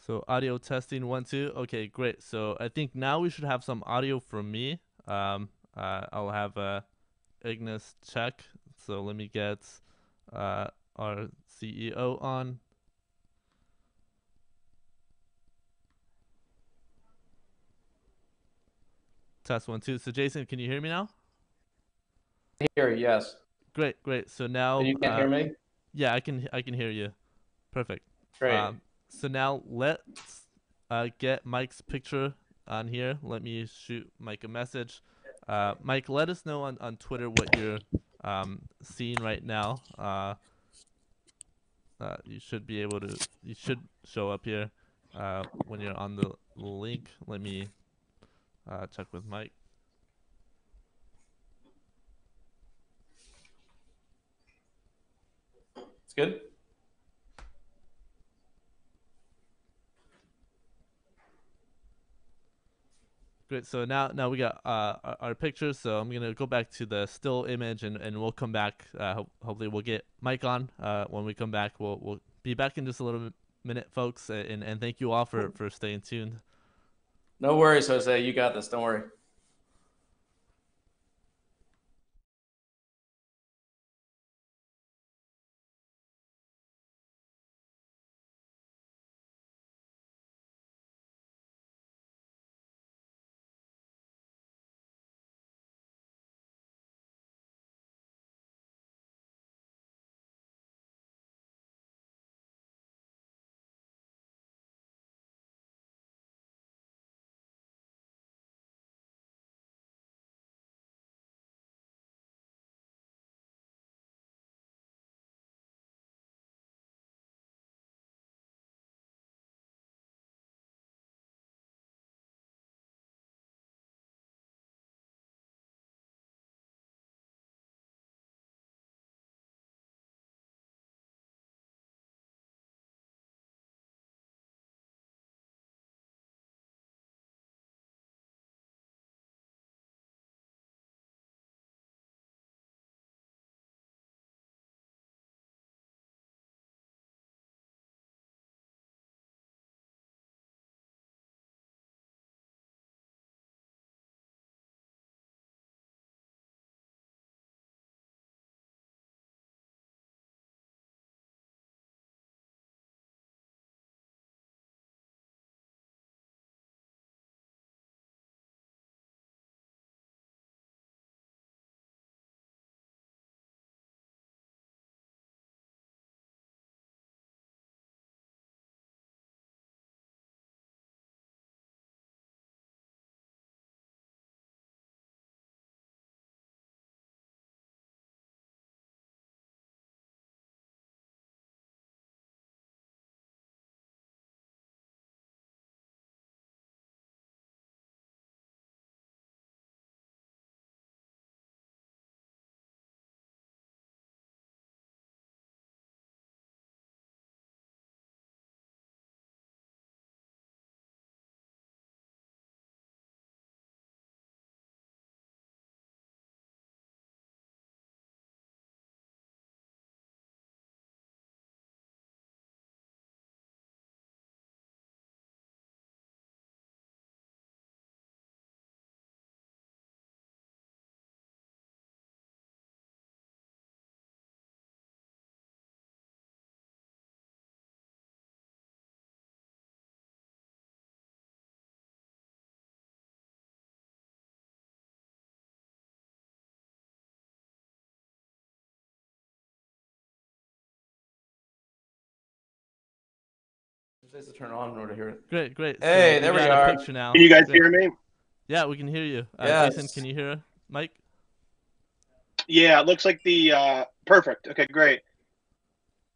So audio testing 1 2. Okay, great. So I think now we should have some audio from me. I'll have Ignis check. So let me get uh, our CEO on. Test 1 2. So Jason, can you hear me now? Hear you, yes. Great, great. So And now, you can't hear me? yeah, I can hear you. Perfect. Great. So now let's get Mike's picture on here. Let me shoot Mike a message. Mike, let us know on Twitter what you're seeing right now. You should be able to. You should show up here when you're on the link. Let me check with Mike. It's good? Great. So now we got our pictures. So I'm gonna go back to the still image, and we'll come back. Hopefully we'll get Mike on. When we come back, we'll be back in just a little minute, folks. And thank you all for staying tuned. No worries, Jose. You got this. Don't worry. Just to turn on in order to hear it. Great, great. So Hey, we there we got a are. picture now. Can you guys Great. hear me? Yeah, we can hear you. Jason, can Yes. you hear Mike? Yeah, it looks like the perfect. Okay, great.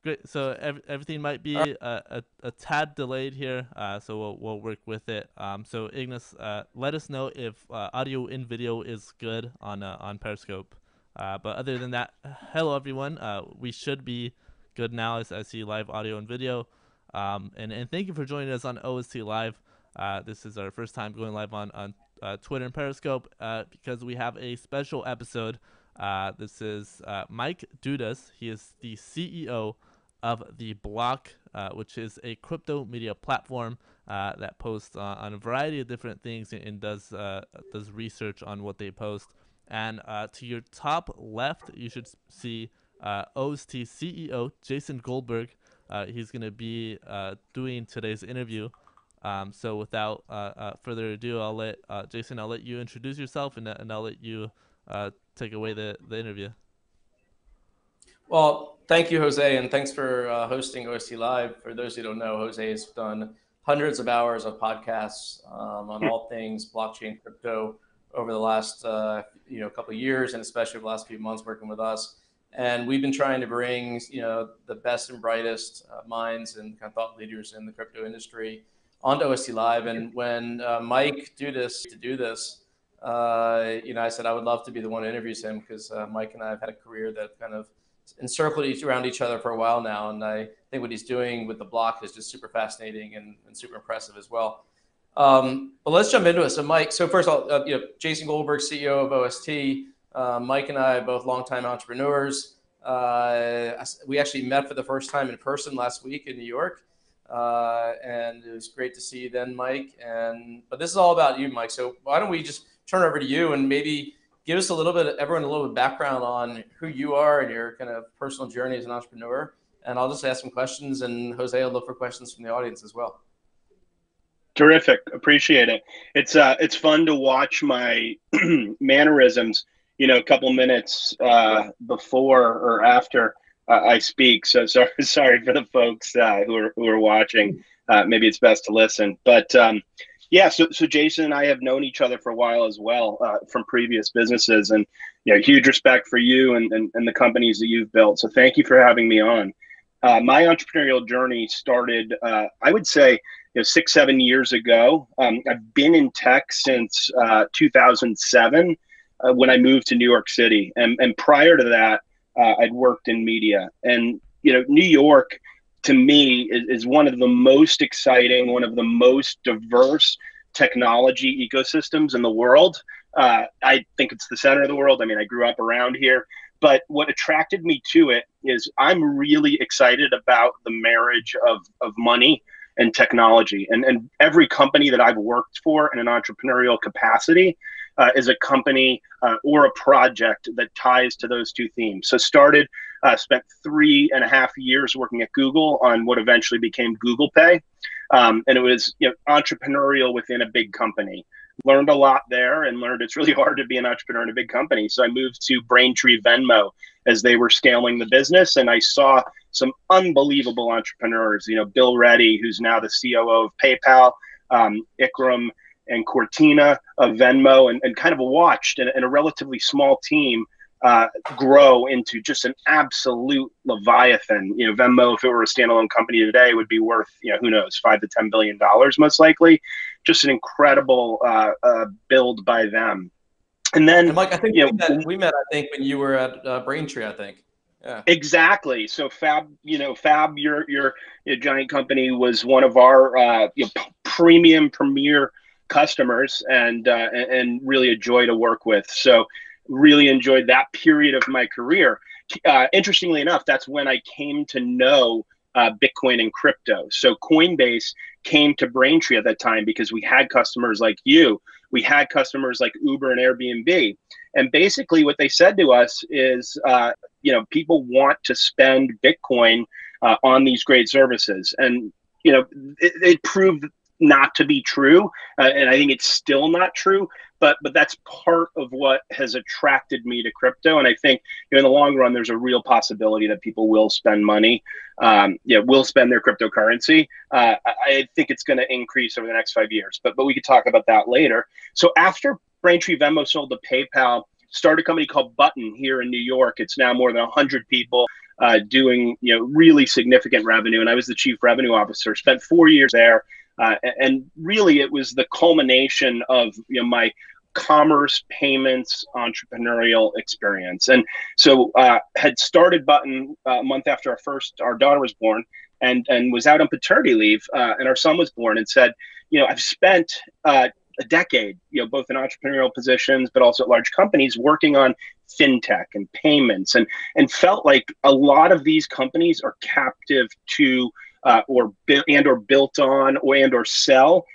Great. So everything might be a tad delayed here, so we'll work with it. So Ignis, let us know if audio in video is good on Periscope. But other than that, hello everyone. We should be good now as I see live audio and video. And thank you for joining us on OST Live. This is our first time going live on Twitter and Periscope because we have a special episode. This is Mike Dudas. He is the CEO of The Block, which is a crypto media platform that posts on a variety of different things and does research on what they post. And to your top left, you should see OST CEO Jason Goldberg. He's going to be doing today's interview. So without further ado, I'll let Jason. I'll let you introduce yourself, and I'll let you take away the interview. Well, thank you, Jose, and thanks for hosting OST Live. For those who don't know, Jose has done hundreds of hours of podcasts on all things blockchain, crypto over the last couple of years, and especially over the last few months working with us. And we've been trying to bring the best and brightest minds and kind of thought leaders in the crypto industry onto OST Live. And when Mike Dudas to do this, I said I would love to be the one who interviews him, because Mike and I have had a career that kind of encircled around each other for a while now, and I think what he's doing with the block is just super fascinating and super impressive as well. But let's jump into it. So Mike, first of all, Jason Goldberg, CEO of OST. Mike and I both longtime entrepreneurs. We actually met for the first time in person last week in New York, and it was great to see you then, Mike. But this is all about you, Mike. So why don't we just turn it over to you and maybe give us everyone a little bit of background on who you are and your kind of personal journey as an entrepreneur. And I'll just ask some questions, and Jose will look for questions from the audience as well. Terrific. Appreciate it. It's fun to watch my mannerisms, a couple minutes before or after I speak. So sorry for the folks who are watching. Maybe it's best to listen. But yeah, so Jason and I have known each other for a while as well from previous businesses, and huge respect for you and the companies that you've built. So thank you for having me on. My entrepreneurial journey started, I would say, 6-7 years ago. I've been in tech since 2007 when I moved to New York City, and prior to that, I'd worked in media. And New York, to me, is one of the most exciting, one of the most diverse technology ecosystems in the world. I think it's the center of the world. I mean, I grew up around here, but what attracted me to it is I'm really excited about the marriage of money and technology. And every company that I've worked for in an entrepreneurial capacity is a company or a project that ties to those two themes. So spent 3.5 years working at Google on what eventually became Google Pay. And it was entrepreneurial within a big company. Learned a lot there, and learned it's really hard to be an entrepreneur in a big company. So I moved to Braintree Venmo as they were scaling the business, and I saw some unbelievable entrepreneurs, Bill Reddy, who's now the COO of PayPal, Ikram and Cortina of Venmo, and kind of watched in a relatively small team grow into just an absolute leviathan. Venmo, if it were a standalone company today, would be worth, who knows, $5 to $10 billion most likely. Just an incredible build by them. And then, and Mike, I think we met. I think when you were at Braintree, I think. Yeah. Exactly. So Fab, your giant company was one of our premier customers, and really a joy to work with. So really enjoyed that period of my career. Interestingly enough, that's when I came to know Bitcoin and crypto. So Coinbase came to Braintree at that time because we had customers like you. We had customers like Uber and Airbnb. And basically what they said to us is, people want to spend Bitcoin on these great services. And, it proved not to be true. And I think it's still not true. But that's part of what has attracted me to crypto. And I think in the long run, there's a real possibility that people will spend money, will spend their cryptocurrency. I think it's going to increase over the next 5 years, but we could talk about that later. So after Braintree Venmo sold to PayPal, started a company called Button here in New York. It's now more than 100 people doing really significant revenue. And I was the chief revenue officer, spent 4 years there. And really, it was the culmination of my commerce payments entrepreneurial experience. And so had started Button a month after our daughter was born, and was out on paternity leave, and our son was born, and said, I've spent a decade, both in entrepreneurial positions, but also at large companies, working on fintech and payments, and felt like a lot of these companies are captive to or built on or sell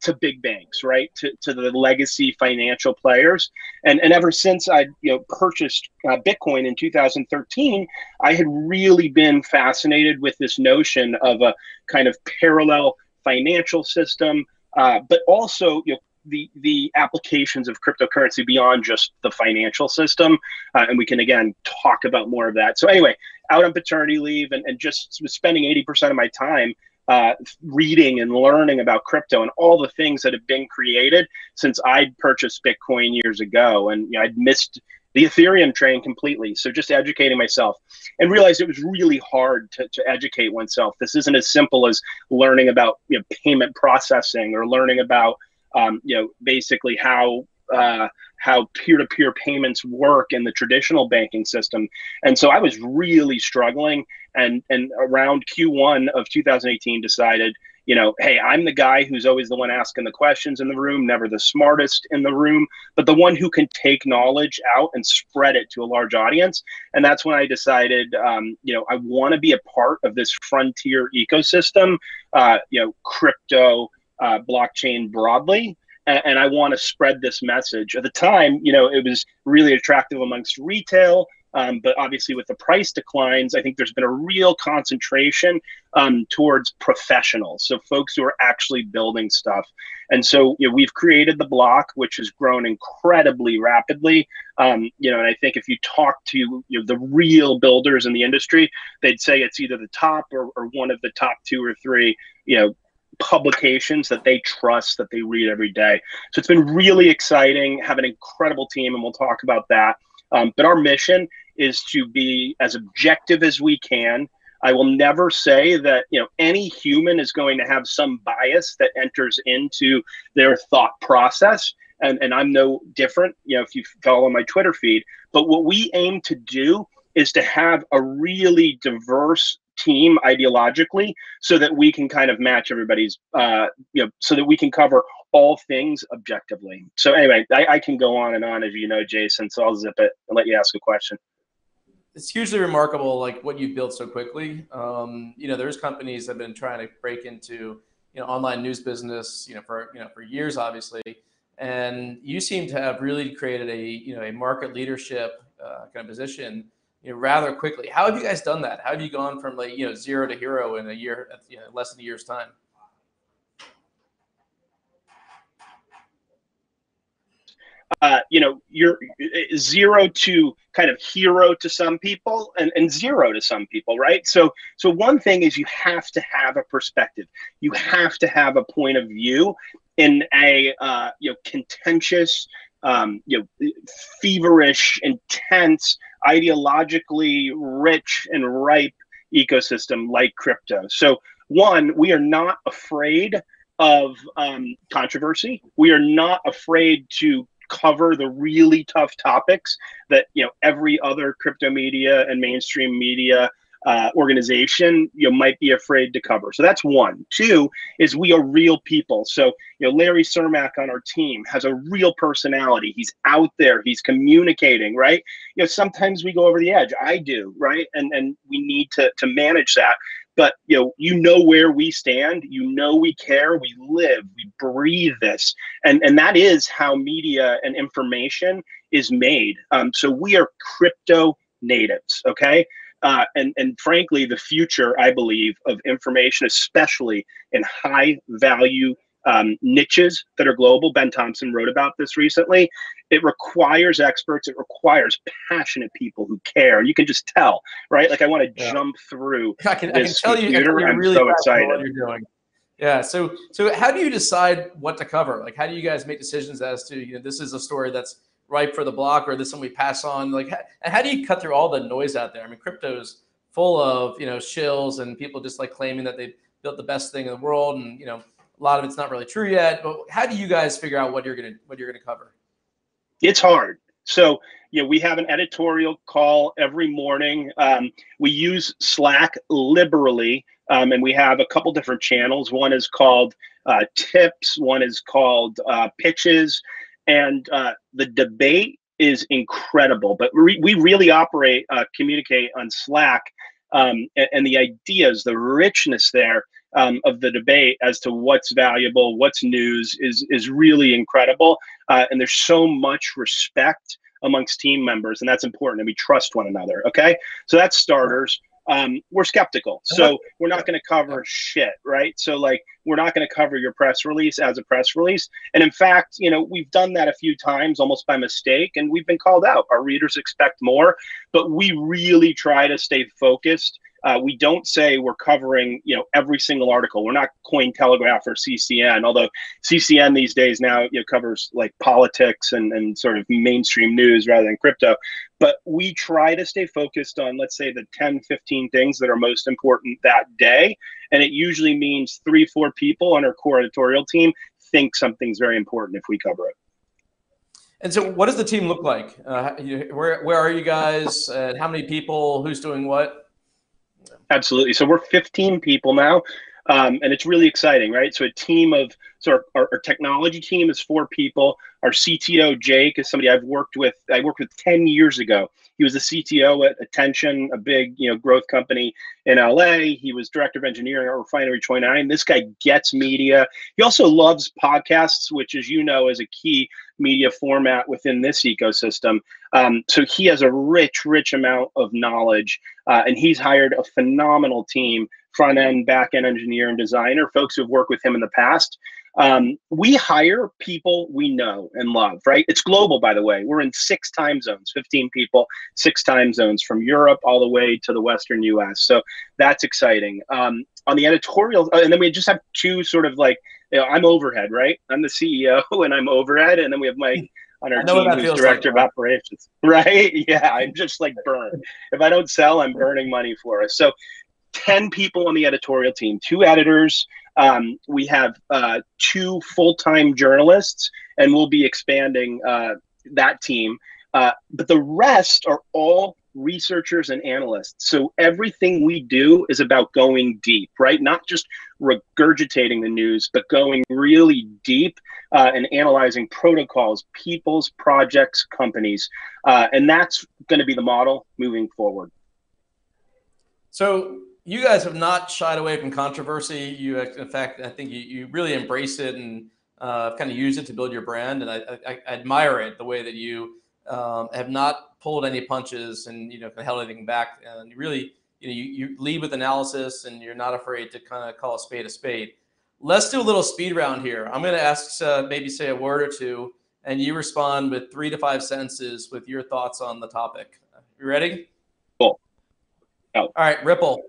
to big banks, right? To the legacy financial players. And ever since I purchased Bitcoin in 2013, I had really been fascinated with this notion of a kind of parallel financial system, but also the applications of cryptocurrency beyond just the financial system. And we can, again, talk about more of that. So anyway, out on paternity leave and just spending 80% of my time reading and learning about crypto and all the things that have been created since I'd purchased Bitcoin years ago. And I'd missed the Ethereum train completely. So just educating myself, and realized it was really hard to educate oneself. This isn't as simple as learning about payment processing or learning about basically how peer-to-peer payments work in the traditional banking system. And so I was really struggling, and around Q1 of 2018 decided, hey, I'm the guy who's always the one asking the questions in the room, never the smartest in the room, but the one who can take knowledge out and spread it to a large audience. And that's when I decided, I want to be a part of this frontier ecosystem, crypto, blockchain broadly. And I want to spread this message. At the time, it was really attractive amongst retail, but obviously with the price declines, I think there's been a real concentration towards professionals, so folks who are actually building stuff. And so we've created the block, which has grown incredibly rapidly. And I think if you talk to the real builders in the industry, they'd say it's either the top or one of the top 2 or 3, publications that they trust, that they read every day. So it's been really exciting, have an incredible team, and we'll talk about that. But our mission is to be as objective as we can. I will never say that any human is going to have some bias that enters into their thought process, and I'm no different, if you follow my Twitter feed. But what we aim to do is to have a really diverse team ideologically, so that we can kind of match everybody's, so that we can cover all things objectively. So anyway, I can go on and on, as you know, Jason, so I'll zip it and let you ask a question. It's hugely remarkable, like what you've built so quickly. There's companies that have been trying to break into, online news business, for years, obviously. And you seem to have really created a market leadership kind of position, rather quickly. How have you guys done that? How have you gone from zero to hero in a year, less than a year's time? You're zero to kind of hero to some people and zero to some people, right? So one thing is you have to have a perspective. You have to have a point of view in a contentious, feverish, intense, ideologically rich and ripe ecosystem like crypto. So one, we are not afraid of controversy. We are not afraid to cover the really tough topics that every other crypto media and mainstream media organization might be afraid to cover. So that's one. Two is we are real people. So Larry Cermak on our team has a real personality. He's out there. He's communicating, right? Sometimes we go over the edge. I do, right? And we need to manage that. But where we stand, we care, we live, we breathe this, and that is how media and information is made. So we are crypto natives, okay? And frankly, the future, I believe, of information, especially in high value niches that are global. Ben Thompson wrote about this recently. It requires experts. It requires passionate people who care. And you can just tell, right? Like I want to jump through I can tell computer. You, I'm really so excited. what you're doing. Yeah. So how do you decide what to cover? Like, how do you guys make decisions as to, this is a story that's ripe for the block, or this is something we pass on? Like, how do you cut through all the noise out there? I mean, crypto's full of, shills and people just like claiming that they built the best thing in the world. And, a lot of it's not really true yet, but how do you guys figure out what you're going to cover? It's hard. So, we have an editorial call every morning. We use Slack liberally, and we have a couple different channels. One is called Tips. One is called Pitches. And the debate is incredible. But we really communicate on Slack, and the ideas, the richness there of the debate as to what's valuable, what's news is really incredible. And there's so much respect amongst team members, and that's important. And we trust one another. Okay, so that's starters. We're skeptical, so we're not going to cover shit, right? So like, we're not going to cover your press release as a press release. And in fact, we've done that a few times almost by mistake, and we've been called out. Our readers expect more, but we really try to stay focused. We don't say we're covering, every single article. We're not Cointelegraph or CCN, although CCN these days now covers like politics and sort of mainstream news rather than crypto. But we try to stay focused on, let's say, the 10, 15 things that are most important that day. And it usually means 3-4 people on our core editorial team think something's very important if we cover it. And so what does the team look like? Where are you guys? How many people? Who's doing what? Absolutely. So we're 15 people now, and it's really exciting, right? So our technology team is 4 people. Our CTO, Jake, is somebody I worked with 10 years ago. He was the CTO at Attention, a big, growth company in LA. He was director of engineering at Refinery 29. This guy gets media. He also loves podcasts, which, as you know, is a key media format within this ecosystem. So he has a rich amount of knowledge, and he's hired a phenomenal team, front end, back end engineer and designer, folks who've worked with him in the past. We hire people we know and love, right? It's global, by the way. We're in 6 time zones, 15 people, 6 time zones, from Europe all the way to the Western US. So that's exciting. On the editorial, and then we just have 2 sort of like, I'm overhead, right? I'm the CEO and I'm overhead. And then we have Mike on our team who's director of operations, right? Yeah, I'm just like burned. If I don't sell, I'm burning money for us. So 10 people on the editorial team, 2 editors. We have 2 full-time journalists, and we'll be expanding that team. But the rest are all researchers and analysts. So everything we do is about going deep, right? Not just regurgitating the news, but going really deep and analyzing protocols, people's projects, companies. And that's going to be the model moving forward. So you guys have not shied away from controversy. You, in fact, I think you really embrace it and kind of use it to build your brand. And I admire it, the way that you have not pulled any punches and held anything back. And you really, you lead with analysis, and you're not afraid to kind of call a spade a spade. Let's do a little speed round here. I'm going to ask, maybe say a word or 2, and you respond with 3 to 5 sentences with your thoughts on the topic. You ready? Cool. Oh. All right, Ripple.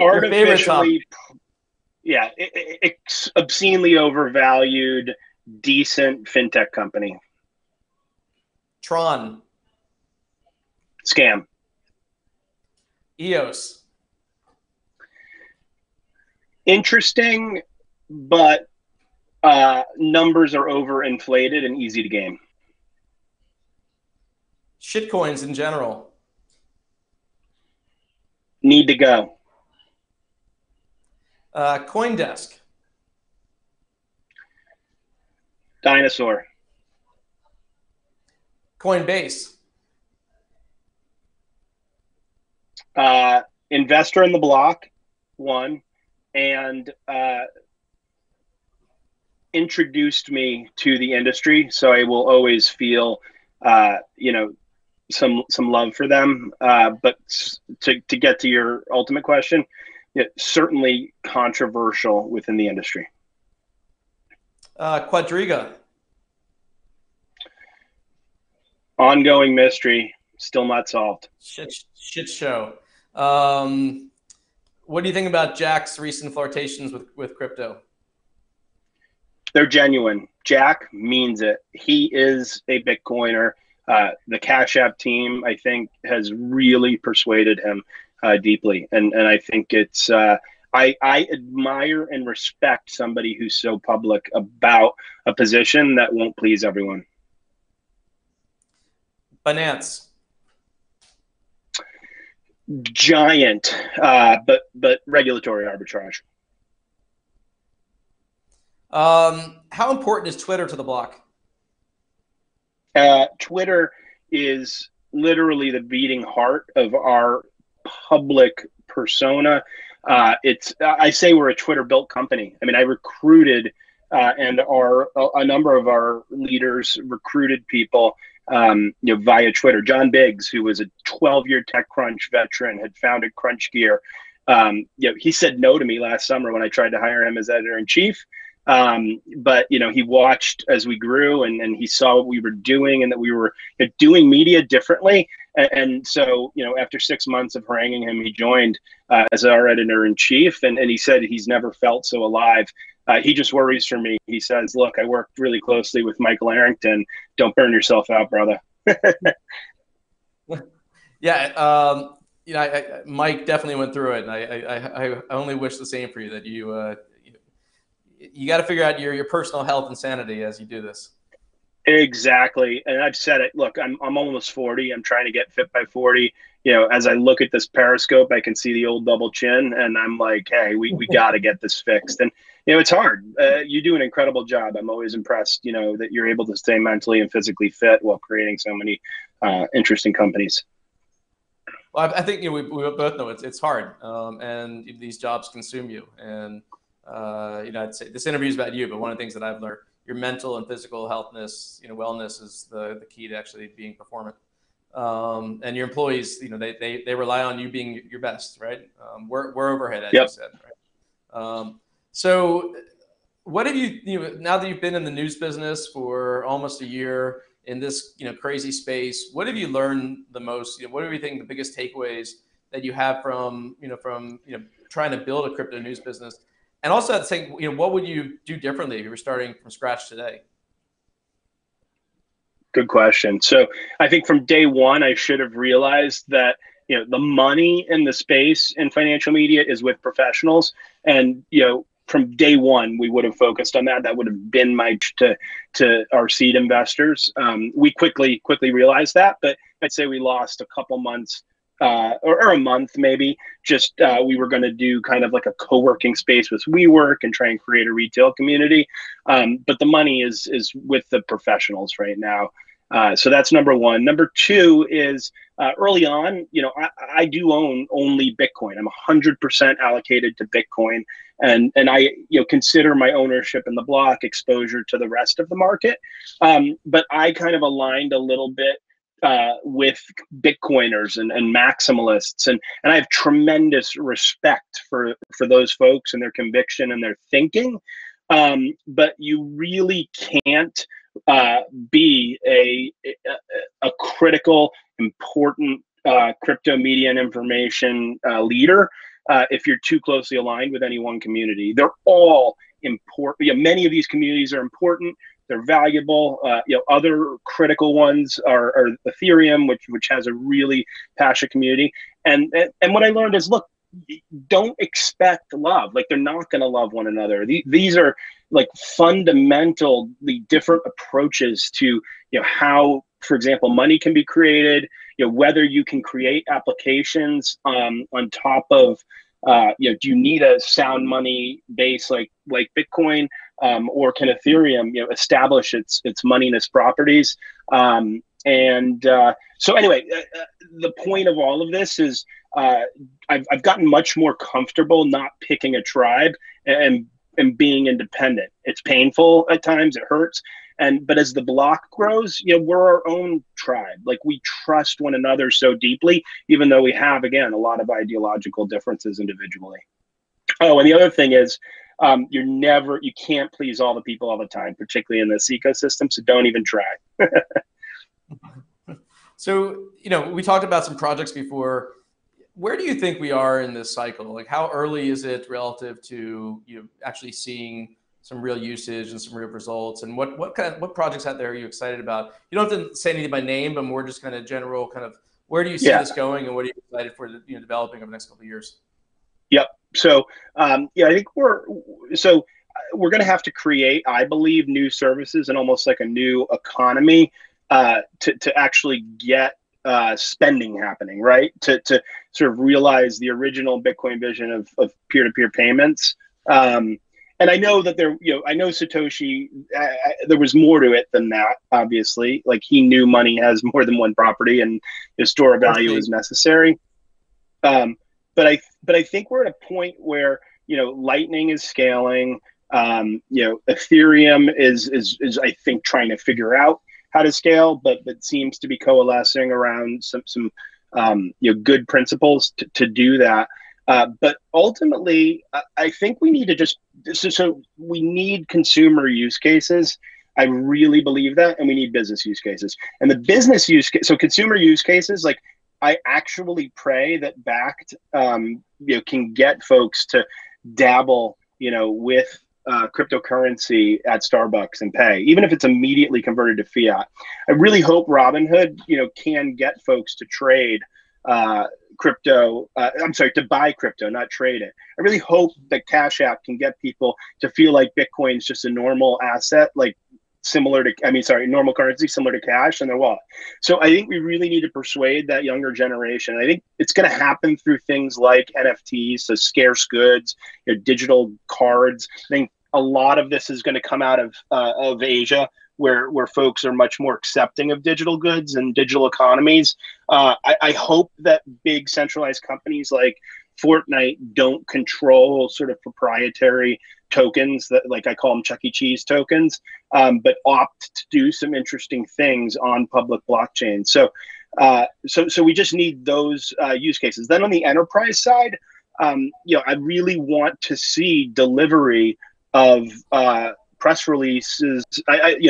Artificially, yeah, it's obscenely overvalued, decent fintech company. Tron. Scam. EOS. Interesting, but numbers are overinflated and easy to game. Shitcoins in general. Need to go. CoinDesk. Dinosaur. Coinbase. Investor in the block, one, and introduced me to the industry, so I will always feel some love for them. But to get to your ultimate question, certainly controversial within the industry. Quadriga. Ongoing mystery, still not solved. Shit show. What do you think about Jack's recent flirtations with crypto? They're genuine. Jack means it. He is a Bitcoiner. The Cash App team, I think, has really persuaded him deeply. And I think it's, I admire and respect somebody who's so public about a position that won't please everyone. Binance. Giant, but regulatory arbitrage. How important is Twitter to the block? Twitter is literally the beating heart of our public persona. I say we're a Twitter built company. I mean, I recruited and a number of our leaders recruited people via Twitter. John Biggs, who was a 12-year TechCrunch veteran, had founded Crunch Gear. He said no to me last summer when I tried to hire him as editor-in-chief. But he watched as we grew, and he saw what we were doing and that we were doing media differently. And so, after 6 months of haranguing him, he joined as our editor-in-chief, and he said he's never felt so alive. He just worries for me. He says, look, I worked really closely with Michael Arrington. Don't burn yourself out, brother. Yeah. Mike definitely went through it. And I only wish the same for you, that you got to figure out your personal health and sanity as you do this. Exactly. And I've said it. Look, I'm almost 40. I'm trying to get fit by 40. As I look at this Periscope, I can see the old double chin, and I'm like, hey, we got to get this fixed. And, it's hard. You do an incredible job. I'm always impressed, that you're able to stay mentally and physically fit while creating so many interesting companies. Well, I think we both know it's hard, and these jobs consume you. And I'd say this interview is about you, but one of the things that I've learned, your mental and physical healthness, wellness is the key to actually being performant. And your employees, they rely on you being your best, right? We're overhead, as you said, right? So what have you now that you've been in the news business for almost a year in this, crazy space, what have you learned the most? What do you think the biggest takeaways that you have from trying to build a crypto news business? And also at the same, what would you do differently if you were starting from scratch today? Good question. So I think from day one, I should have realized that, the money in the space in financial media is with professionals. And, from day one, we would have focused on that. That would have been my to our seed investors. We quickly realized that, but I'd say we lost a couple months or a month maybe. Just we were going to do kind of like a co-working space with WeWork and try and create a retail community. But the money is with the professionals right now. So that's number one. Number two is early on, I do own only Bitcoin. I'm 100% allocated to Bitcoin, and I consider my ownership in the block exposure to the rest of the market. But I kind of aligned a little bit with Bitcoiners and maximalists, and I have tremendous respect for those folks and their conviction and their thinking. But you really can't be a critical, important crypto media and information leader if you're too closely aligned with any one community. They're all important. Many of these communities are important. They're valuable. Other critical ones are Ethereum, which has a really passionate community. And what I learned is, look, don't expect love. Like, they're not going to love one another. These are like fundamentally different approaches to how, for example, money can be created. Whether you can create applications on top of do you need a sound money base like Bitcoin, or can Ethereum establish its moneyness properties? So anyway, the point of all of this is I've gotten much more comfortable not picking a tribe and being independent. It's painful at times, it hurts. But as the block grows, we're our own tribe. Like, we trust one another so deeply, even though we have, again, a lot of ideological differences individually. Oh, and the other thing is, you can't please all the people all the time, particularly in this ecosystem. So don't even try. So, we talked about some projects before. Where do you think we are in this cycle? Like, how early is it relative to actually seeing some real usage and some real results? And what projects out there are you excited about? You don't have to say anything by name, but more just kind of general kind of, where do you see this going, and what are you excited for developing over the next couple of years? Yep. So I think we're going to have to create, I believe, new services and almost like a new economy to actually get spending happening, right? To sort of realize the original Bitcoin vision of peer-to-peer payments. and I know that there, I know Satoshi, there was more to it than that, obviously. Like, he knew money has more than one property and the store of value is necessary. But I think we're at a point where, Lightning is scaling. Ethereum is I think trying to figure out how to scale, but seems to be coalescing around some good principles to do that. But ultimately, I think we need to just so we need consumer use cases. I really believe that, and we need business use cases. And the business use case, so consumer use cases, like, I actually pray that Backed, can get folks to dabble, with cryptocurrency at Starbucks and pay, even if it's immediately converted to fiat. I really hope Robinhood, can get folks to trade crypto. To buy crypto, not trade it. I really hope that Cash App can get people to feel like Bitcoin is just a normal asset, like normal currency similar to cash in their wallet. So I think we really need to persuade that younger generation. I think it's going to happen through things like NFTs, so scarce goods, digital cards. I think a lot of this is going to come out of Asia, where folks are much more accepting of digital goods and digital economies. I hope that big centralized companies like Fortnite don't control sort of proprietary tokens that, like, I call them Chuck E. Cheese tokens, but opt to do some interesting things on public blockchains. So we just need those use cases. Then on the enterprise side, I really want to see delivery of press releases,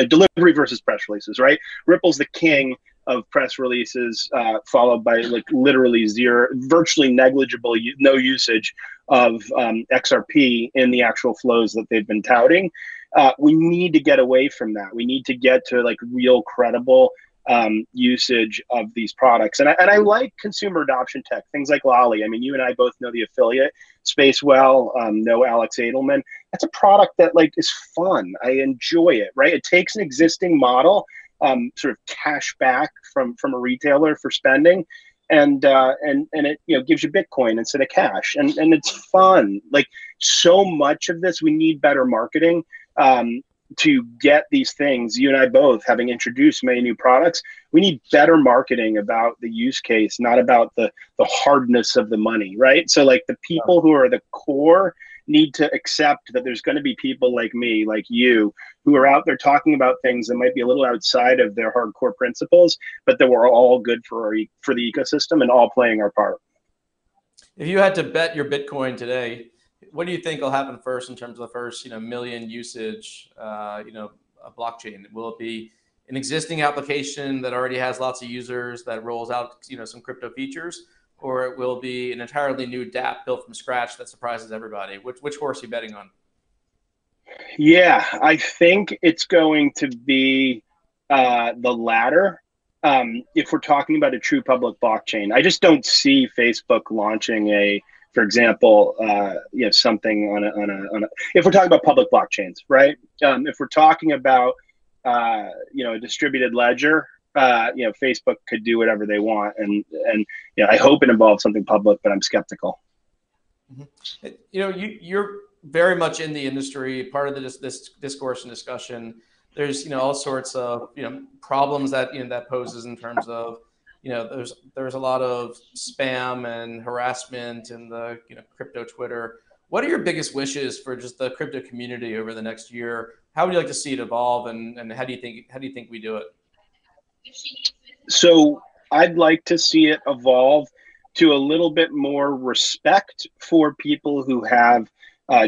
delivery versus press releases, right? Ripple's the king of press releases, followed by like literally zero, virtually negligible, no usage of XRP in the actual flows that they've been touting. We need to get away from that. We need to get to like real credible usage of these products. And I like consumer adoption tech, things like Lolly. I mean, you and I both know the affiliate space well, know Alex Edelman. That's a product that like is fun. I enjoy it, right? It takes an existing model, sort of cash back from a retailer for spending, and it gives you Bitcoin instead of cash, and it's fun. Like, so much of this, we need better marketing to get these things. You and I both, having introduced many new products, we need better marketing about the use case, not about the hardness of the money, right? So like the people who are the core need to accept that there's going to be people like me, like you, who are out there talking about things that might be a little outside of their hardcore principles, but that we're all good for the ecosystem and all playing our part. If you had to bet your Bitcoin today, what do you think will happen first in terms of the first, million usage, a blockchain? Will it be an existing application that already has lots of users that rolls out, some crypto features, or it will be an entirely new dApp built from scratch that surprises everybody? Which horse are you betting on? Yeah, I think it's going to be the latter. If we're talking about a true public blockchain, I just don't see Facebook launching for example, something on a. If we're talking about public blockchains, right? If we're talking about a distributed ledger, Facebook could do whatever they want, and I hope it involves something public, but I'm skeptical. Mm-hmm. You're very much in the industry, part of this discourse and discussion. There's all sorts of problems that that poses in terms of there's a lot of spam and harassment in the crypto Twitter. What are your biggest wishes for just the crypto community over the next year? How would you like to see it evolve, and how do you think we do it? So I'd like to see it evolve to a little bit more respect for people who have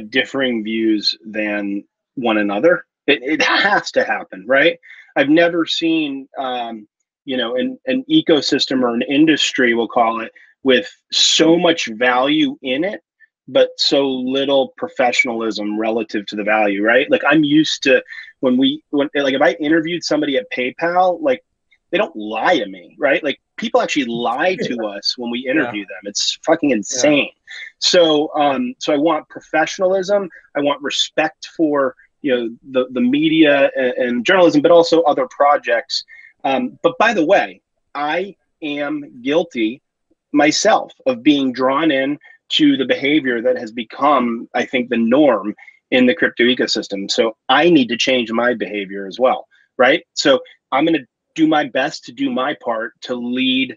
differing views than one another. It has to happen, right? I've never seen an ecosystem or an industry, we'll call it, with so much value in it, but so little professionalism relative to the value, right? Like, I'm used to when if I interviewed somebody at PayPal, like, they don't lie to me, right? Like, people actually lie to us when we interview them. It's fucking insane. Yeah. So I want professionalism. I want respect for the media and journalism, but also other projects. But by the way, I am guilty myself of being drawn in to the behavior that has become, I think, the norm in the crypto ecosystem. So I need to change my behavior as well, right? So I'm going to do my best to do my part to lead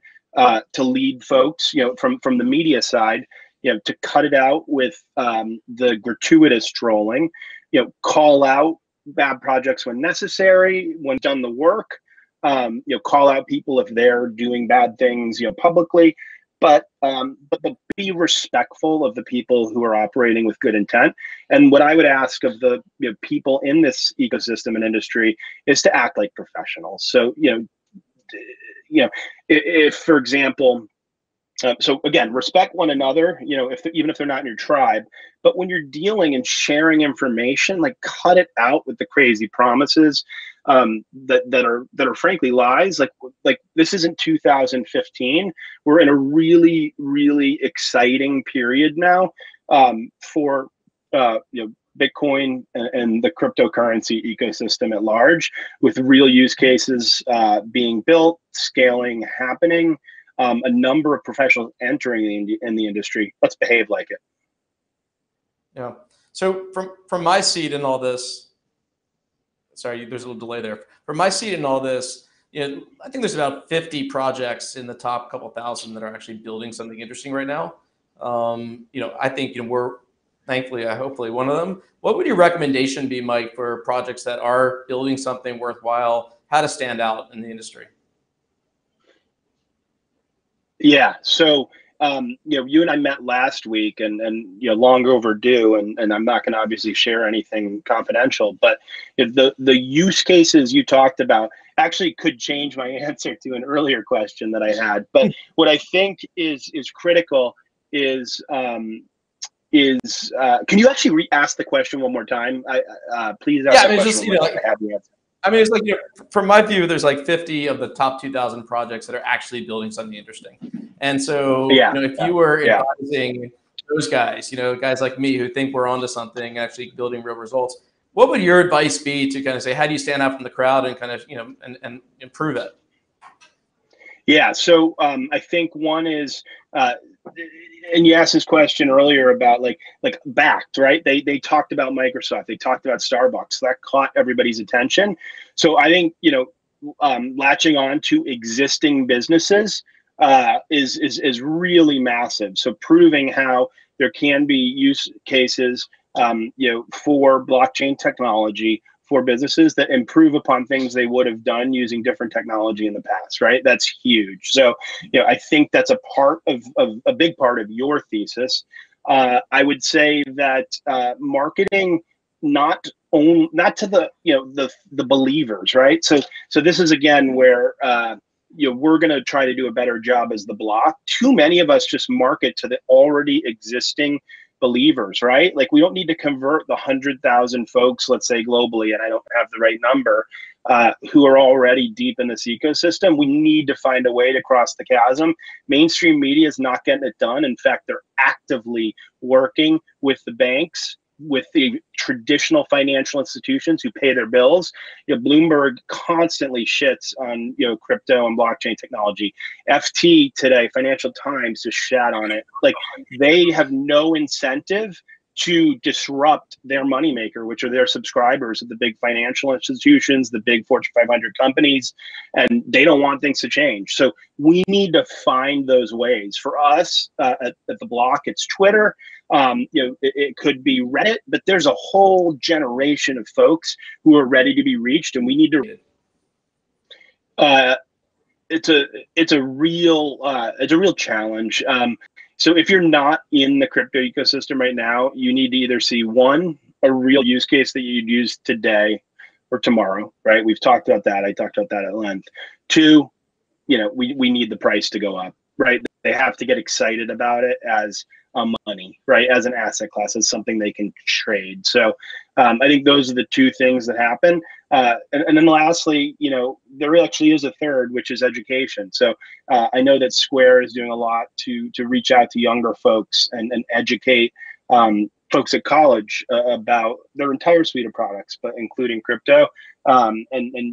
folks, from the media side, to cut it out with the gratuitous trolling, call out bad projects when necessary, when done the work, call out people if they're doing bad things, publicly, but be respectful of the people who are operating with good intent. And what I would ask of the people in this ecosystem and industry is to act like professionals. So, if for example, so again, respect one another, even if they're not in your tribe, but when you're dealing and sharing information, like cut it out with the crazy promises that are frankly lies. Like this isn't 2015. We're in a really, really exciting period now for Bitcoin and the cryptocurrency ecosystem at large, with real use cases being built, scaling happening, a number of professionals entering in the industry. Let's behave like it. Yeah. So from my seat in all this, sorry, there's a little delay there. From my seat in all this, I think there's about 50 projects in the top couple thousand that are actually building something interesting right now. I think we're thankfully, hopefully one of them. What would your recommendation be, Mike, for projects that are building something worthwhile, how to stand out in the industry? Yeah. So, you and I met last week, and long overdue, and I'm not going to obviously share anything confidential, but the use cases you talked about actually could change my answer to an earlier question that I had. But what I think is critical is can you actually ask the question one more time? Please ask that question one more time. I have the answer. I mean, it's like, from my view, there's like 50 of the top 2,000 projects that are actually building something interesting. And so, if you were advising those guys, guys like me who think we're onto something, actually building real results, what would your advice be to kind of say, how do you stand out from the crowd and kind of, and improve it? Yeah. So I think one is, and you asked this question earlier about like backed, right? They talked about Microsoft, they talked about Starbucks, that caught everybody's attention. So I think latching on to existing businesses is really massive. So proving how there can be use cases for blockchain technology for businesses that improve upon things they would have done using different technology in the past, right? That's huge. So, I think that's a part of a big part of your thesis. I would say that marketing not to the the believers, right? So this is again where we're going to try to do a better job as the block. Too many of us just market to the already existing believers, right? Like we don't need to convert the 100,000 folks, let's say globally, and I don't have the right number, who are already deep in this ecosystem. We need to find a way to cross the chasm. Mainstream media is not getting it done. In fact, they're actively working with the banks, with the traditional financial institutions who pay their bills. Bloomberg constantly shits on crypto and blockchain technology. FT today, Financial Times, just shat on it. Like they have no incentive to disrupt their moneymaker, which are their subscribers of the big financial institutions, the big Fortune 500 companies, and they don't want things to change. So we need to find those ways. For us at the block, it's Twitter. It could be Reddit, but there's a whole generation of folks who are ready to be reached, and we need to. It's a real challenge. So if you're not in the crypto ecosystem right now, you need to either see one, a real use case that you'd use today or tomorrow, right? We've talked about that. I talked about that at length. Two, we need the price to go up, right? They have to get excited about it as money, right? As an asset class, as something they can trade. So I think those are the two things that happen. And then lastly, there actually is a third, which is education. So I know that Square is doing a lot to reach out to younger folks and educate folks at college about their entire suite of products, but including crypto. And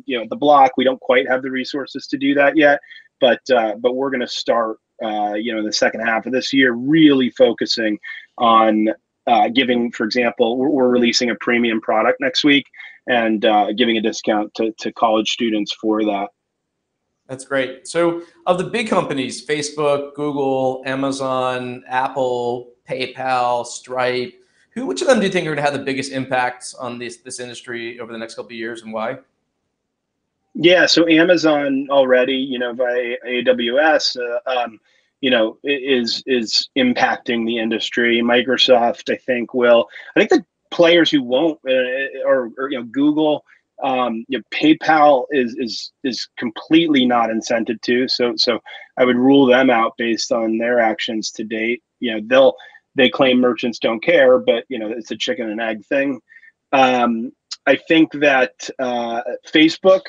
the block, we don't quite have the resources to do that yet, but we're going to start in the second half of this year, really focusing on giving, for example, we're releasing a premium product next week and giving a discount to college students for that. That's great. So of the big companies, Facebook, Google, Amazon, Apple, PayPal, Stripe, which of them do you think are going to have the biggest impact on this industry over the next couple of years, and why? Yeah, so Amazon already, via AWS, is impacting the industry. Microsoft, I think, will. I think the players who won't, or Google, PayPal is completely not incented to. So I would rule them out based on their actions to date. They claim merchants don't care, but it's a chicken and egg thing. I think that Facebook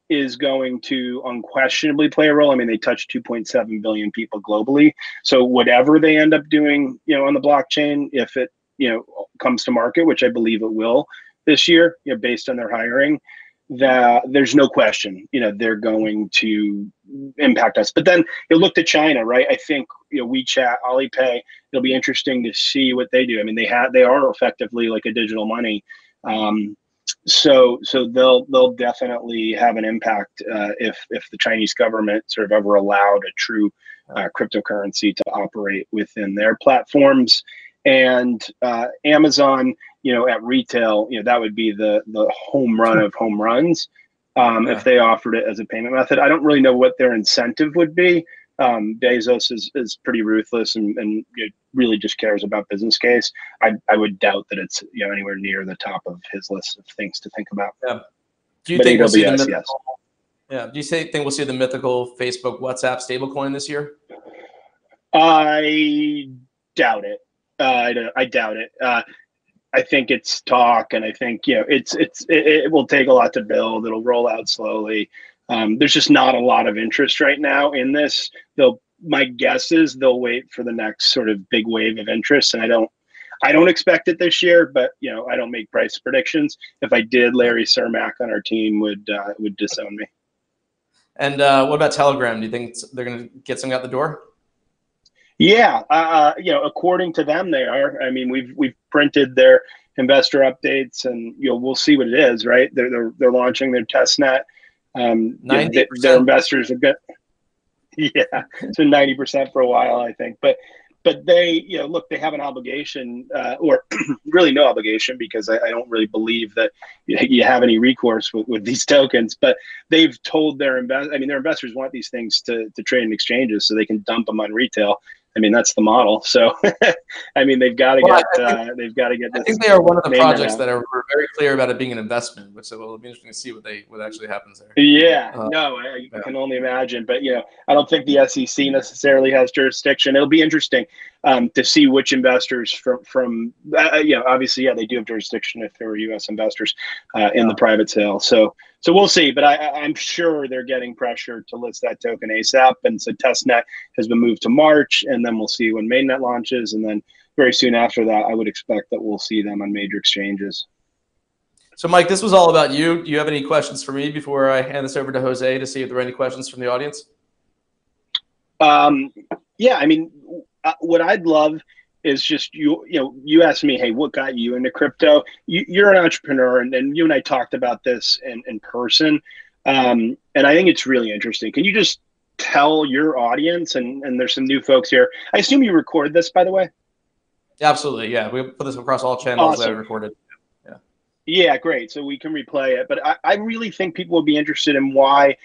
is going to unquestionably play a role. I mean, they touch 2.7 billion people globally. So whatever they end up doing, on the blockchain, if it, comes to market, which I believe it will this year, based on their hiring, that there's no question, they're going to impact us. But then you look to China, right? I think, WeChat, Alipay, it'll be interesting to see what they do. I mean, they are effectively like a digital money. So they'll definitely have an impact if the Chinese government sort of ever allowed a true cryptocurrency to operate within their platforms. And Amazon, at retail, that would be the home run of home runs if they offered it as a payment method. I don't really know what their incentive would be. Bezos is pretty ruthless and really just cares about business case. I would doubt that it's anywhere near the top of his list of things to think about. Yeah. Do you think we'll see the mythical? Yes. Yeah. Do you think we'll see the mythical Facebook WhatsApp stablecoin this year? I doubt it. I doubt it. I think it's talk, and I think it will take a lot to build. It'll roll out slowly. There's just not a lot of interest right now in this. My guess is they'll wait for the next sort of big wave of interest, and I don't expect it this year. But I don't make price predictions. If I did, Larry Cermak on our team would disown me. And what about Telegram? Do you think they're going to get something out the door? Yeah, according to them, they are. I mean, we've printed their investor updates, and we'll see what it is. Right? They're launching their test net. 90%. Their investors have got, it's been 90% for a while, I think. But they, look, they have an obligation, or really no obligation, because I don't really believe that you have any recourse with these tokens. But they've told their investors want these things to trade in exchanges so they can dump them on retail. I mean, that's the model. So, I mean, they've got to get. I think they are one of the projects that are very clear about it being an investment, which will be interesting to see what actually happens there. Yeah, I can only imagine. But I don't think the SEC necessarily has jurisdiction. It'll be interesting to see which investors from obviously, they do have jurisdiction if they were U.S. investors in the private sale. So we'll see, but I'm sure they're getting pressure to list that token ASAP. And so testnet has been moved to March, and then we'll see when mainnet launches. And then very soon after that, I would expect that we'll see them on major exchanges. So Mike, this was all about you. Do you have any questions for me before I hand this over to Jose to see if there are any questions from the audience? Yeah, I mean, what I'd love is just you asked me, hey, what got you into crypto? You're an entrepreneur, and you and I talked about this in person, and I think it's really interesting. Can you just tell your audience, and there's some new folks here. I assume you record this, by the way? Absolutely, yeah. We put this across all channels awesome. That I recorded. Yeah, great. So we can replay it. But I really think people would be interested in why,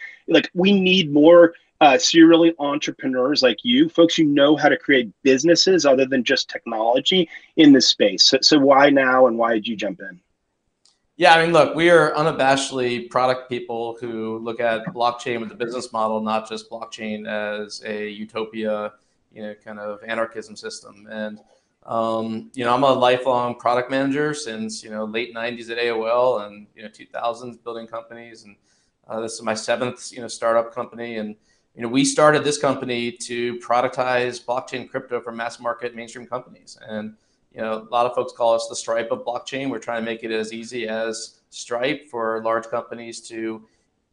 we need more serially entrepreneurs like you, folks who know how to create businesses other than just technology in this space. So why now, and why did you jump in? Yeah, I mean, look, we are unabashedly product people who look at blockchain with the business model, not just blockchain as a utopia, kind of anarchism system. And I'm a lifelong product manager since late 90s at AOL and 2000s building companies, and this is my 7th startup company. And we started this company to productize blockchain crypto for mass market mainstream companies. And a lot of folks call us the Stripe of blockchain. We're trying to make it as easy as Stripe for large companies to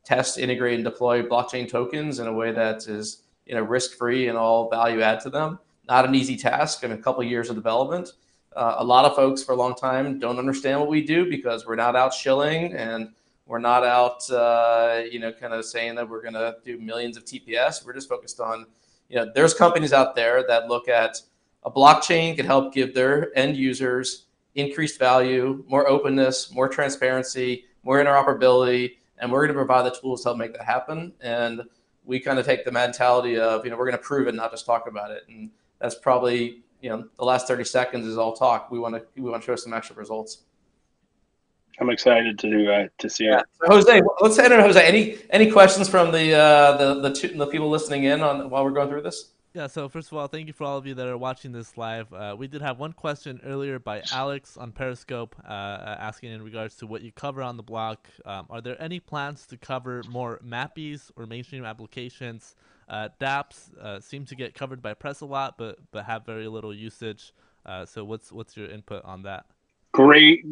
test, integrate, and deploy blockchain tokens in a way that is risk-free and all value add to them. Not an easy task, and a couple of years of development. A lot of folks for a long time don't understand what we do because we're not out shilling and we're not out, kind of saying that we're going to do millions of TPS. We're just focused on, there's companies out there that look at a blockchain can help give their end users increased value, more openness, more transparency, more interoperability, and we're going to provide the tools to help make that happen. And we kind of take the mentality of, we're going to prove it, not just talk about it. And that's probably, the last 30 seconds is all talk. We want to show some actual results. I'm excited to see it. So Jose, let's end it. Jose, any questions from the people listening in on while we're going through this? Yeah, so first of all, thank you for all of you that are watching this live. We did have one question earlier by Alex on Periscope asking in regards to what you cover on the block. Are there any plans to cover more MAPIs or mainstream applications? dApps seem to get covered by press a lot, but have very little usage. So what's your input on that? Great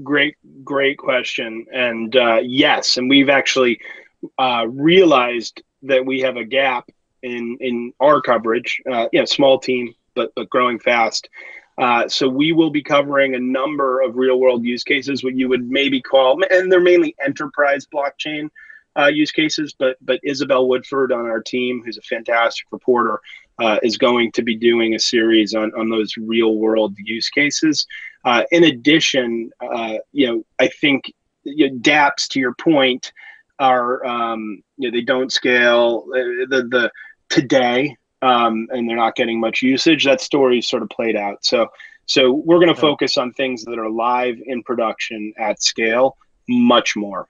question. And yes, and we've actually realized that we have a gap in our coverage. Small team, but growing fast. So we will be covering a number of real world use cases, what you would maybe call, and they're mainly enterprise blockchain use cases, but Isabel Woodford on our team, who's a fantastic reporter, is going to be doing a series on those real world use cases. In addition, I think dApps, to your point, are they don't scale the today, and they're not getting much usage. That story sort of played out. So we're going to focus on things that are live in production at scale much more.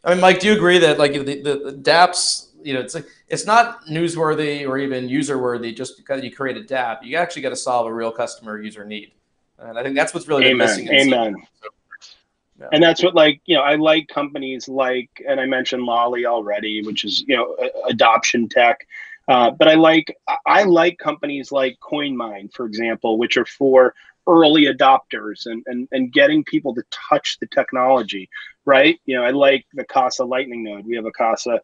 I mean, Mike, do you agree that like the dApps, it's not newsworthy or even user-worthy just because you create a dApp. You actually got to solve a real customer user need, and I think that's what's really missing. Amen. Yeah. And that's what, I like companies like, and I mentioned Lolly already, which is adoption tech. But I like companies like CoinMine, for example, which are for early adopters and getting people to touch the technology, right? I like the Casa Lightning node. We have a Casa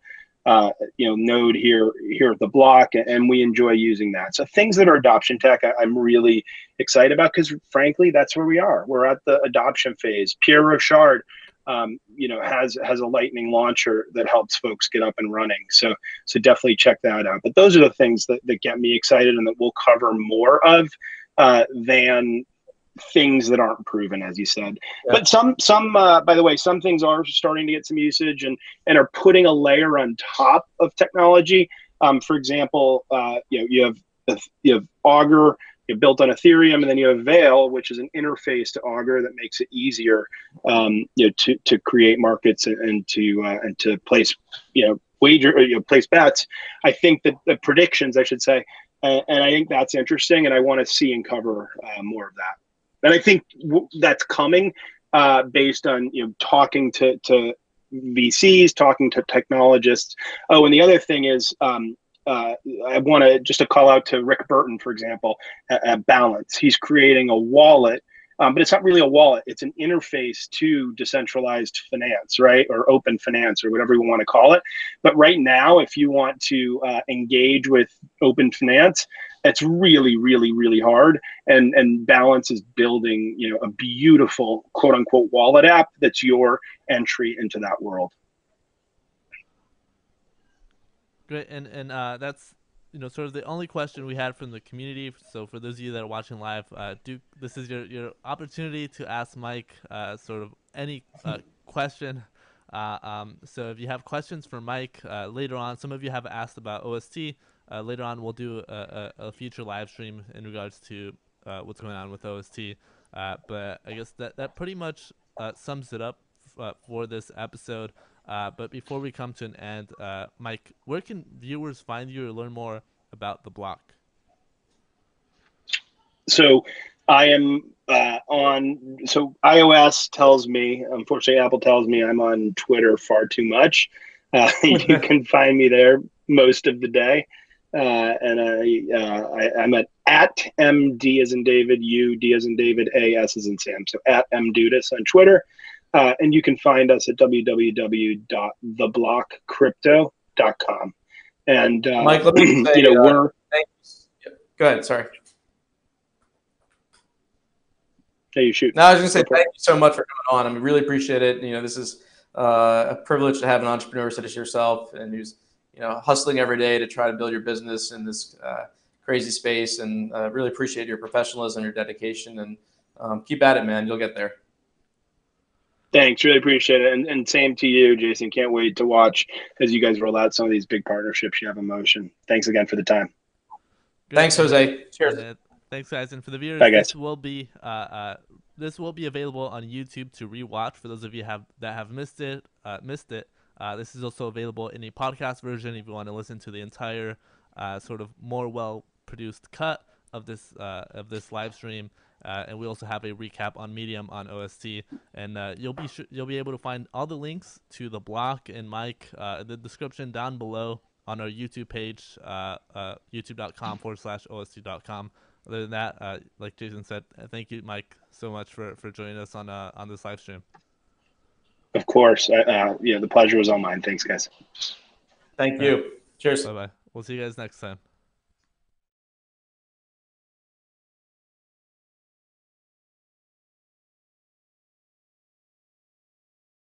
node here at the block, and we enjoy using that. So things that are adoption tech, I'm really excited about, because frankly, that's where we are. We're at the adoption phase. Pierre Rochard, has a Lightning launcher that helps folks get up and running. So definitely check that out. But those are the things that get me excited and that we'll cover more of than things that aren't proven, as you said. Yeah. But some by the way, some things are starting to get some usage and are putting a layer on top of technology. For example, you have Augur, built on Ethereum, and then you have Veil, which is an interface to Augur that makes it easier, to create markets and to place, place bets. I think that the predictions, I should say, and I think that's interesting, and I want to see and cover more of that. And I think that's coming based on talking to VCs, talking to technologists. Oh, and the other thing is, I want to just call out to Rick Burton, for example, at Balance. He's creating a wallet, but it's not really a wallet. It's an interface to decentralized finance, right? Or open finance, or whatever you want to call it. But right now, if you want to engage with open finance, it's really, really, really hard. And Balance is building, a beautiful quote unquote wallet app that's your entry into that world. Great, and that's sort of the only question we had from the community. So for those of you that are watching live, this is your opportunity to ask Mike sort of any question. So if you have questions for Mike later on, some of you have asked about OST. Later on, we'll do a future live stream in regards to what's going on with OST. But I guess that pretty much sums it up for this episode. But before we come to an end, Mike, where can viewers find you or learn more about the block? So I am so iOS tells me, unfortunately, Apple tells me I'm on Twitter far too much. You can find me there most of the day. And I'm at MD as in David, U, D as in David, A, S as in Sam. So at MDudas on Twitter. And you can find us at www.theblockcrypto.com. And Mike, let me say, we're. Go ahead. Sorry. Hey, you shoot. No, I was going to say thank you so much for coming on. I mean, really appreciate it. This is a privilege to have an entrepreneur such as yourself, and who's hustling every day to try to build your business in this crazy space. And really appreciate your professionalism, your dedication, and keep at it, man. You'll get there. Thanks, really appreciate it, and same to you, Jason. Can't wait to watch as you guys roll out some of these big partnerships you have in motion. Thanks again for the time. Good. Thanks, Jose. Cheers. Thanks, guys, and for the viewers, bye, guys. This will be available on YouTube to rewatch for those of you that have missed it. This is also available in a podcast version if you want to listen to the entire sort of more well-produced cut of this live stream. And we also have a recap on Medium on OST, and you'll be able to find all the links to the block and Mike in the description down below on our YouTube page, youtube.com/ost.com. Other than that, like Jason said, thank you, Mike, so much for joining us on this live stream. Of course, the pleasure was all mine. Thanks, guys. Thank you. Cheers. Bye bye. We'll see you guys next time.